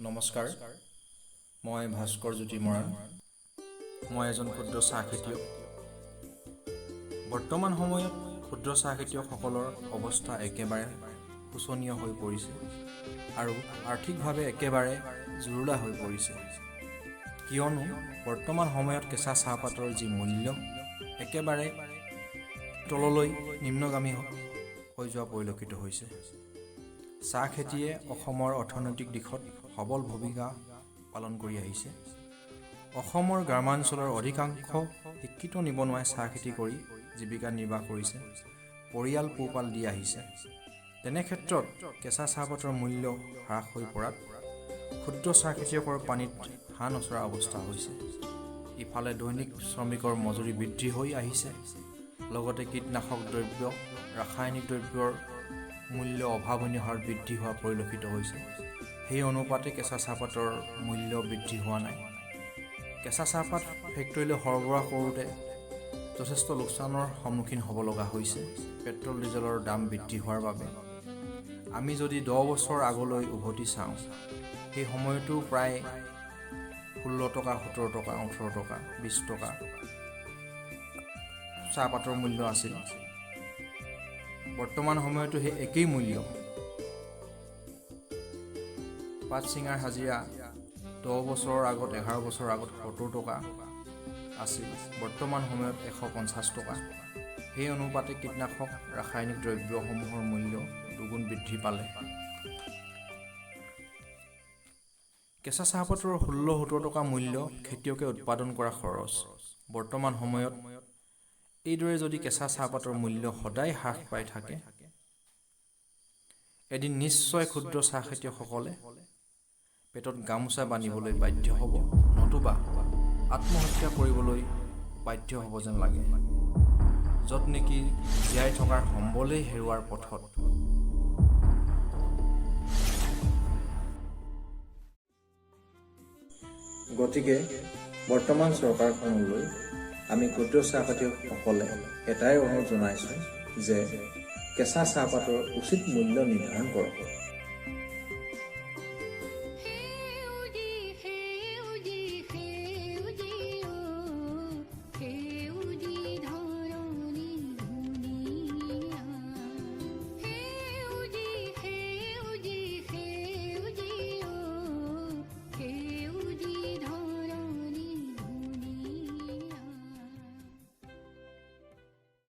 নমস্কাৰ, মই ভাস্কৰ জ্যোতি মৰাণ। মই এজন ক্ষুদ্ৰ চাহ খেতিয়ক। বৰ্তমান সময়ত ক্ষুদ্ৰ চাহ খেতিয়কসকলৰ অৱস্থা একেবাৰে শোচনীয় হৈ পৰিছে আৰু আৰ্থিকভাৱে একেবাৰে জুৰুলা হৈ পৰিছে। কিয়নো বৰ্তমান সময়ত কেঁচা চাহপাতৰ যি মূল্য একেবাৰে তললৈ নিম্নগামী হৈ যোৱা পৰিলক্ষিত হৈছে। চাহ খেতিয়ে অসমৰ অৰ্থনৈতিক দিশত সবল ভূমিকা পালন কৰি আহিছে। অসমৰ গ্ৰামাঞ্চলৰ অধিকাংশ শিক্ষিত নিবনুৱাই চাহ খেতি কৰি জীৱিকা নিৰ্বাহ কৰিছে, পৰিয়াল পোহপাল দি আহিছে। তেনে ক্ষেত্ৰত কেঁচা চাহপাতৰ মূল্য হ্ৰাস হৈ পৰাত ক্ষুদ্ৰ চাহ খেতিয়কৰ পানীত হাঁহ নচৰা অৱস্থা হৈছে। ইফালে দৈনিক শ্ৰমিকৰ মজুৰি বৃদ্ধি হৈ আহিছে, লগতে কীটনাশক দ্ৰব্য, ৰাসায়নিক দ্ৰব্যৰ মূল্য অভাৱনীয় হাৰত বৃদ্ধি হোৱা পৰিলক্ষিত হৈছে। সেই অনুপাতে কেঁচা চাহপাতৰ মূল্য বৃদ্ধি হোৱা নাই। কেঁচা চাহপাত ফেক্টৰীলৈ সৰবৰাহ কৰোঁতে যথেষ্ট লোকচানৰ সন্মুখীন হ'ব লগা হৈছে পেট্ৰল ডিজেলৰ দাম বৃদ্ধি হোৱাৰ বাবে। আমি যদি 10 বছৰ আগলৈ উভতি চাওঁ, সেই সময়তো প্ৰায় 16 টকা, 17 টকা, 18 টকা, 20 টকা চাহপাতৰ মূল্য আছিল। বৰ্তমান সময়তো সেই একেই মূল্য। পাত চিঙাৰ হাজিৰা 10 বছৰৰ আগত, 11 বছৰৰ আগত 70 টকা আছিল, বৰ্তমান সময়ত 150 টকা। সেই অনুপাতে কীটনাশক ৰাসায়নিক দ্ৰব্যসমূহৰ মূল্য দুগুণ বৃদ্ধি পালে। কেঁচা চাহপাতৰ 16-17 টকা মূল্য খেতিয়কে উৎপাদন কৰা খৰচ। বৰ্তমান সময়ত এইদৰে যদি কেঁচা চাহপাতৰ মূল্য সদায় হ্ৰাস পাই থাকে, এদিন নিশ্চয় ক্ষুদ্ৰ চাহ খেতিয়কসকলে পেটত গামোচা বান্ধিবলৈ বাধ্য হ'ব, নতুবা আত্মহত্যা কৰিবলৈ বাধ্য হ'ব যেন লাগে, য'ত নেকি জীয়াই থকাৰ সম্বলেই হেৰুৱাৰ পথত। গতিকে বৰ্তমান চৰকাৰখনলৈ আমি ক্ষুদ্ৰ চাহ খেতিয়কসকলে এটাই অনুৰোধ জনাইছোঁ যে কেঁচা চাহপাতৰ উচিত মূল্য নিৰ্ধাৰণ কৰক।